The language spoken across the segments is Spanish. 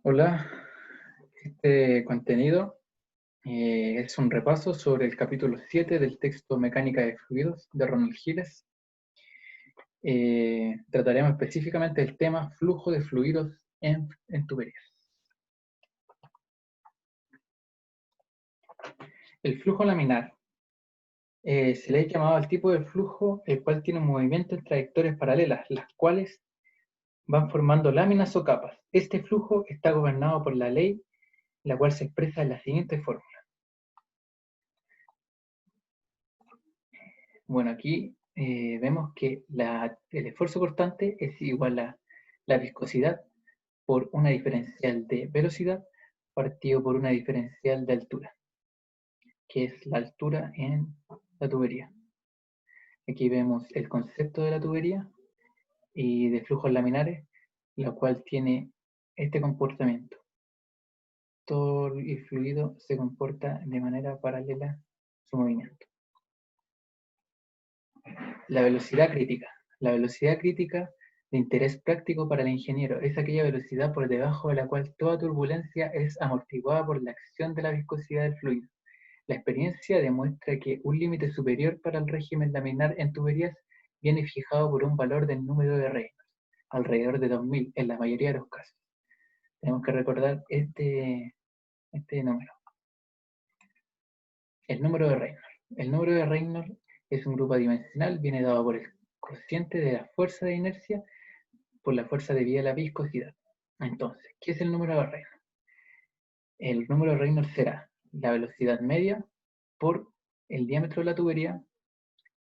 Hola, este contenido es un repaso sobre el capítulo 7 del texto Mecánica de Fluidos de Ronald Giles. Trataremos específicamente el tema flujo de fluidos en tuberías. El flujo laminar se le ha llamado al tipo de flujo el cual tiene un movimiento en trayectorias paralelas, las cuales van formando láminas o capas. Este flujo está gobernado por la ley, la cual se expresa en la siguiente forma. Bueno, aquí vemos que el esfuerzo cortante es igual a la viscosidad por una diferencial de velocidad partido por una diferencial de altura, que es la altura en la tubería. Aquí vemos el concepto de la tubería y de flujos laminares, la cual tiene este comportamiento. Todo el fluido se comporta de manera paralela a su movimiento. La velocidad crítica. La velocidad crítica de interés práctico para el ingeniero es aquella velocidad por debajo de la cual toda turbulencia es amortiguada por la acción de la viscosidad del fluido. La experiencia demuestra que un límite superior para el régimen laminar en tuberías viene fijado por un valor del número de Reynolds, alrededor de 2000 en la mayoría de los casos. Tenemos que recordar este número. El número de Reynolds. El número de Reynolds es un grupo adimensional, viene dado por el cociente de la fuerza de inercia por la fuerza debida a la viscosidad. Entonces, ¿qué es el número de Reynolds? El número de Reynolds será la velocidad media por el diámetro de la tubería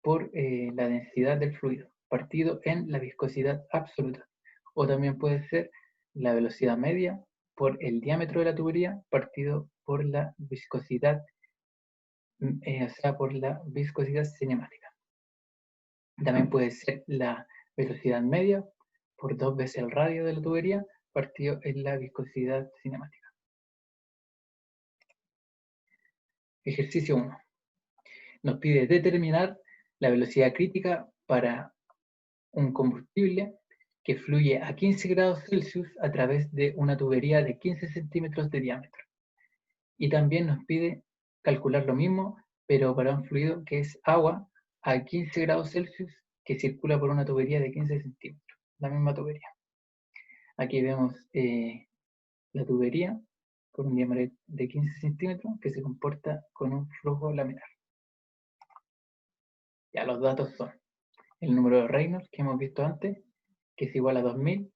por la densidad del fluido, partido en la viscosidad absoluta. O también puede ser la velocidad media por el diámetro de la tubería, partido por la viscosidad, o sea, por la viscosidad cinemática. También puede ser la velocidad media por 2 veces el radio de la tubería, partido en la viscosidad cinemática. Ejercicio 1. Nos pide determinar la velocidad crítica para un combustible que fluye a 15 grados Celsius a través de una tubería de 15 centímetros de diámetro. Y también nos pide calcular lo mismo, pero para un fluido que es agua a 15 grados Celsius que circula por una tubería de 15 centímetros. La misma tubería. Aquí vemos la tubería con un diámetro de 15 centímetros que se comporta con un flujo laminar. Ya los datos son el número de Reynolds que hemos visto antes, que es igual a 2000,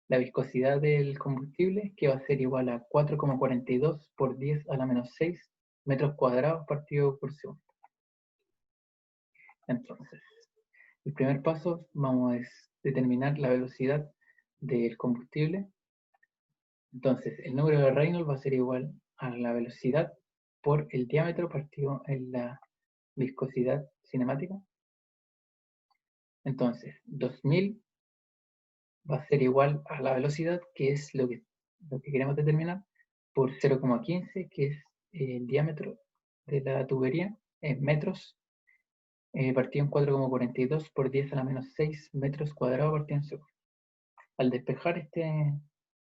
la viscosidad del combustible, que va a ser igual a 4,42 por 10 a la menos 6 metros cuadrados partido por segundo. Entonces, el primer paso vamos a determinar la velocidad del combustible. Entonces, el número de Reynolds va a ser igual a la velocidad por el diámetro partido en la viscosidad cinemática. Entonces, 2000 va a ser igual a la velocidad, que es lo que queremos determinar, por 0,15, que es el diámetro de la tubería, en metros, partido en 4,42 por 10 a la menos 6 metros cuadrados partido en segundo. Al despejar esta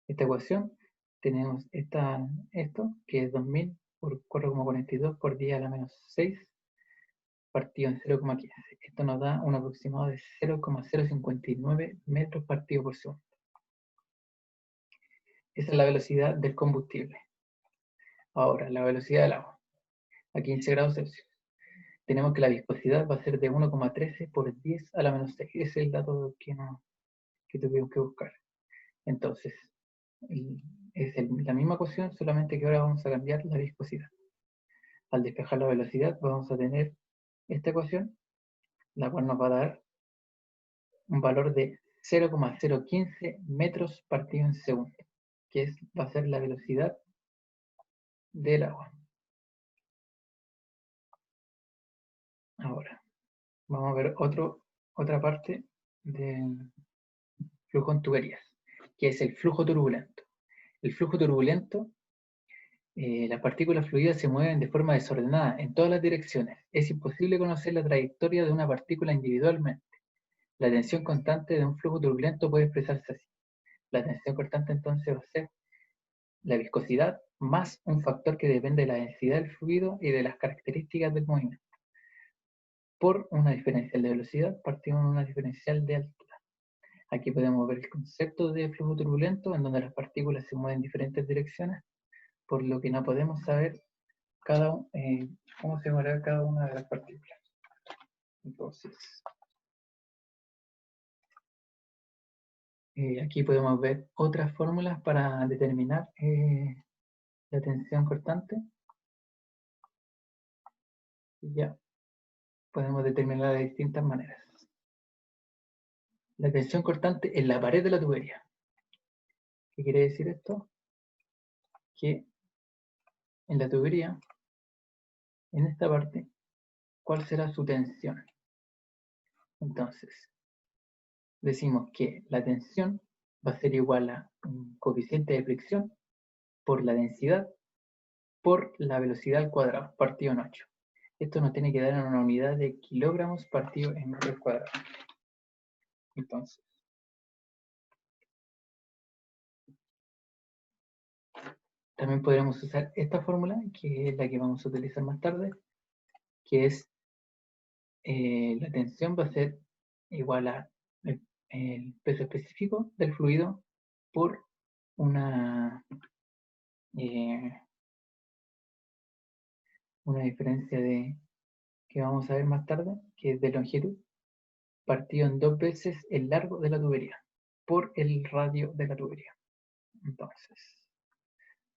ecuación, tenemos esto, que es 2000 por 4,42 por 10 a la menos 6 partido en 0,15. Esto nos da un aproximado de 0,059 metros partido por segundo. Esa es la velocidad del combustible. Ahora, la velocidad del agua, a 15 grados Celsius. Tenemos que la viscosidad va a ser de 1,13 por 10 a la menos 6. Ese es el dato que tuvimos que buscar. Entonces, es la misma ecuación, solamente que ahora vamos a cambiar la viscosidad. Al despejar la velocidad, vamos a tener esta ecuación, la cual nos va a dar un valor de 0,015 metros partido en segundo, que va a ser la velocidad del agua. Ahora, vamos a ver otra parte del flujo en tuberías, que es el flujo turbulento. El flujo turbulento, las partículas fluidas se mueven de forma desordenada en todas las direcciones. Es imposible conocer la trayectoria de una partícula individualmente. La tensión constante de un flujo turbulento puede expresarse así. La tensión constante entonces va a ser la viscosidad más un factor que depende de la densidad del fluido y de las características del movimiento, por una diferencial de velocidad partido en una diferencial de altura. Aquí podemos ver el concepto de flujo turbulento, en donde las partículas se mueven en diferentes direcciones, por lo que no podemos saber cómo se mueve cada una de las partículas. Entonces, aquí podemos ver otras fórmulas para determinar la tensión cortante. Y ya podemos determinarla de distintas maneras. La tensión cortante en la pared de la tubería. ¿Qué quiere decir esto? Que en la tubería, en esta parte, ¿cuál será su tensión? Entonces, decimos que la tensión va a ser igual a un coeficiente de fricción por la densidad por la velocidad al cuadrado, partido en 8. Esto nos tiene que dar una unidad de kilogramos partido en metro al cuadrado. Entonces, también podríamos usar esta fórmula, que es la que vamos a utilizar más tarde, que es la tensión va a ser igual a el peso específico del fluido por una diferencia que vamos a ver más tarde, que es de longitud, partido en 2 veces el largo de la tubería, por el radio de la tubería. Entonces,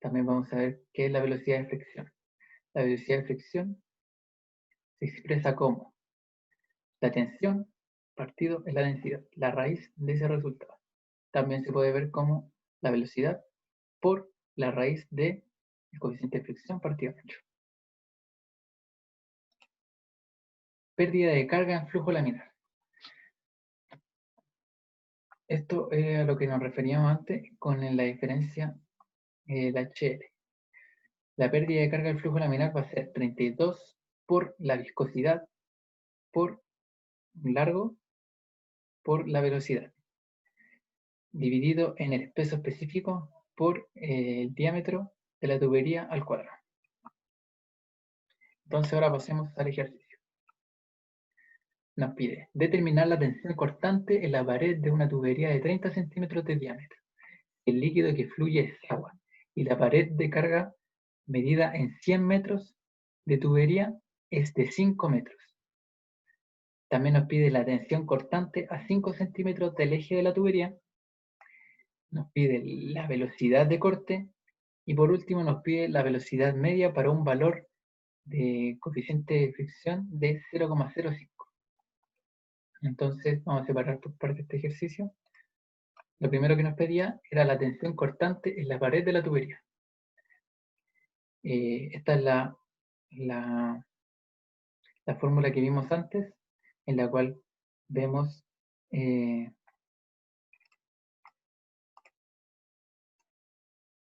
también vamos a ver qué es la velocidad de fricción. La velocidad de fricción se expresa como la tensión partido en la densidad, la raíz de ese resultado. También se puede ver como la velocidad por la raíz del coeficiente de fricción partido en 8. Pérdida de carga en flujo laminar. Esto es a lo que nos referíamos antes con la diferencia del HL. La pérdida de carga del flujo laminar va a ser 32 por la viscosidad por largo por la velocidad, dividido en el peso específico por el diámetro de la tubería al cuadrado. Entonces ahora pasemos al ejercicio. Nos pide determinar la tensión cortante en la pared de una tubería de 30 centímetros de diámetro. El líquido que fluye es agua y la pared de carga medida en 100 metros de tubería es de 5 metros. También nos pide la tensión cortante a 5 centímetros del eje de la tubería. Nos pide la velocidad de corte y por último nos pide la velocidad media para un valor de coeficiente de fricción de 0,05. Entonces vamos a separar por parte este ejercicio. Lo primero que nos pedía era la tensión cortante en la pared de la tubería. Esta es la fórmula que vimos antes, en la cual vemos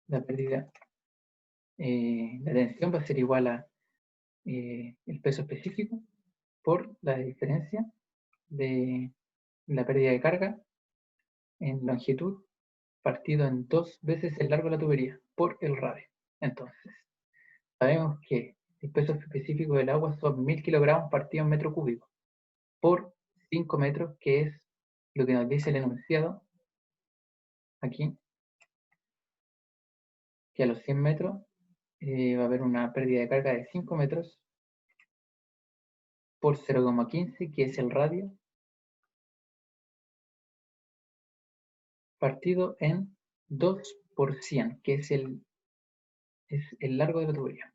la pérdida, la tensión va a ser igual a el peso específico por la diferencia de la pérdida de carga en longitud partido en 2 veces el largo de la tubería por el radio. Entonces, sabemos que el peso específico del agua son 1000 kilogramos partido en metro cúbico por 5 metros, que es lo que nos dice el enunciado aquí, que a los 100 metros va a haber una pérdida de carga de 5 metros por 0,15, que es el radio, partido en 2 por 100, que es el largo de la tubería.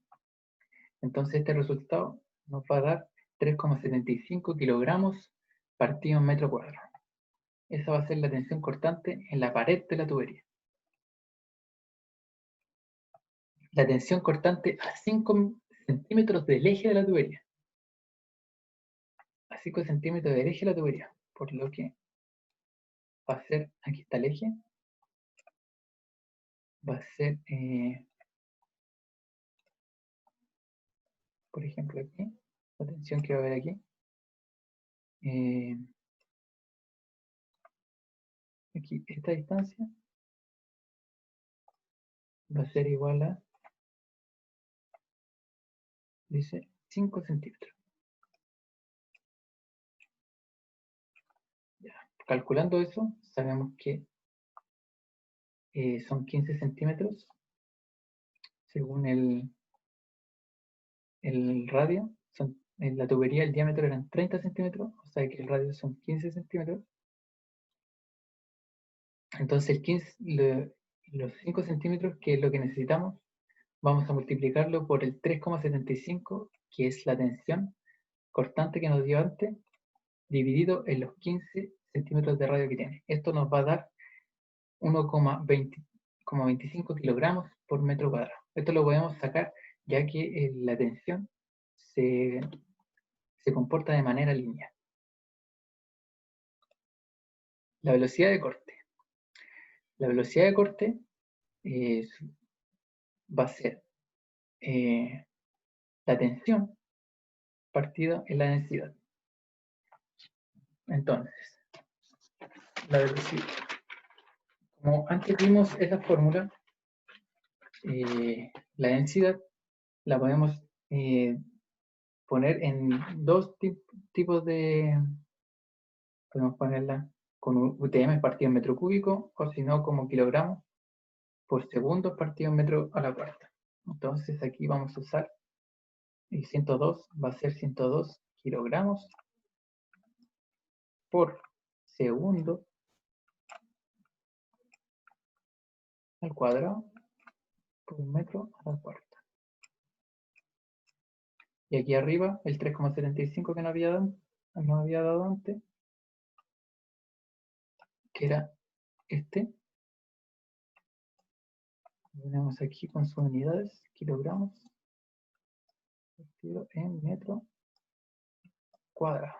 Entonces este resultado nos va a dar 3,75 kilogramos partido en metro cuadrado. Esa va a ser la tensión cortante en la pared de la tubería. La tensión cortante a 5 centímetros del eje de la tubería. A 5 centímetros del eje de la tubería. Por lo que va a ser, aquí está el eje, va a ser, por ejemplo aquí, la tensión que va a haber aquí. Aquí, esta distancia va a ser igual a, dice, 5 centímetros. Ya. Calculando eso, sabemos que son 15 centímetros según el radio. En la tubería el diámetro eran 30 centímetros, o sea que el radio son 15 centímetros. Entonces los 5 centímetros, que es lo que necesitamos, vamos a multiplicarlo por el 3,75, que es la tensión cortante que nos dio antes, dividido en los 15 centímetros de radio que tiene. Esto nos va a dar 1,25 kilogramos por metro cuadrado. Esto lo podemos sacar ya que la tensión se comporta de manera lineal. La velocidad de corte. La velocidad de corte va a ser la tensión partida en la densidad. Entonces, la velocidad. Como antes vimos esa fórmula, la densidad la podemos poner en dos tipos de... Podemos ponerla con UTM partido en metro cúbico, o si no como kilogramos por segundo partido en metro a la cuarta. Entonces aquí vamos a usar el 102, va a ser 102 kilogramos por segundo al cuadrado por metro a la cuarta. Y aquí arriba el 3,75 que nos había dado antes, que era este. Lo tenemos aquí con sus unidades, kilogramos, partido en metro cuadrado.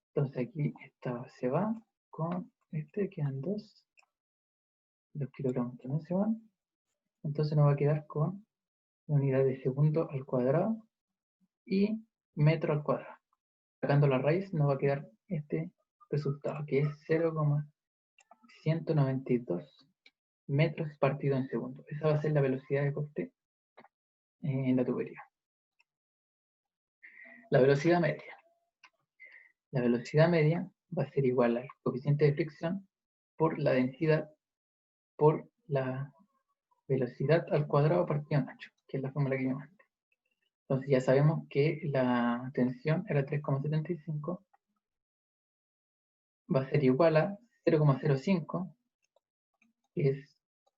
Entonces aquí esta se va con este, quedan 2. Los kilogramos también se van. Entonces nos va a quedar con la unidad de segundo al cuadrado y metro al cuadrado. Sacando la raíz nos va a quedar este resultado, que es 0,192 metros partido en segundo. Esa va a ser la velocidad de corte en la tubería. La velocidad media. La velocidad media va a ser igual al coeficiente de fricción por la densidad por la velocidad al cuadrado partido en 8, que es la fórmula que vimos antes. Entonces ya sabemos que la tensión era 3,75, va a ser igual a 0,05, que es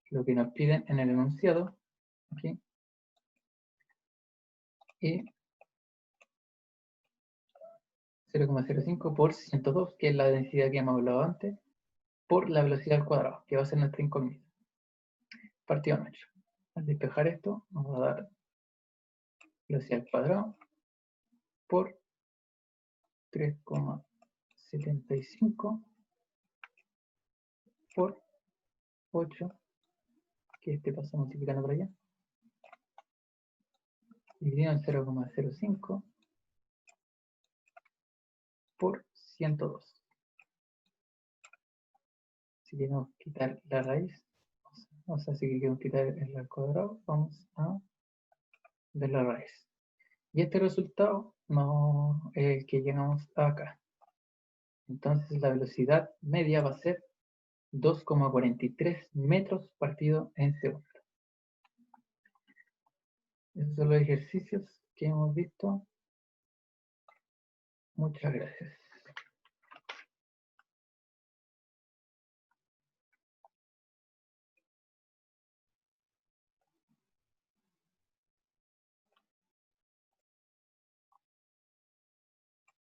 lo que nos piden en el enunciado, ¿okay? Y 0,05 por 102, que es la densidad que hemos hablado antes, por la velocidad al cuadrado, que va a ser nuestra incógnita. Partido en 8. Al despejar esto, nos va a dar velocidad al cuadrado por 3,75 por 8, que este pasa multiplicando por allá, dividido en 0,05 por 102. Si queremos quitar la raíz, o sea, si queremos quitar el al cuadrado, vamos a ver la raíz. Y este resultado no es el que llegamos acá. Entonces la velocidad media va a ser 2,43 metros partido en segundo. Esos son los ejercicios que hemos visto. Muchas gracias.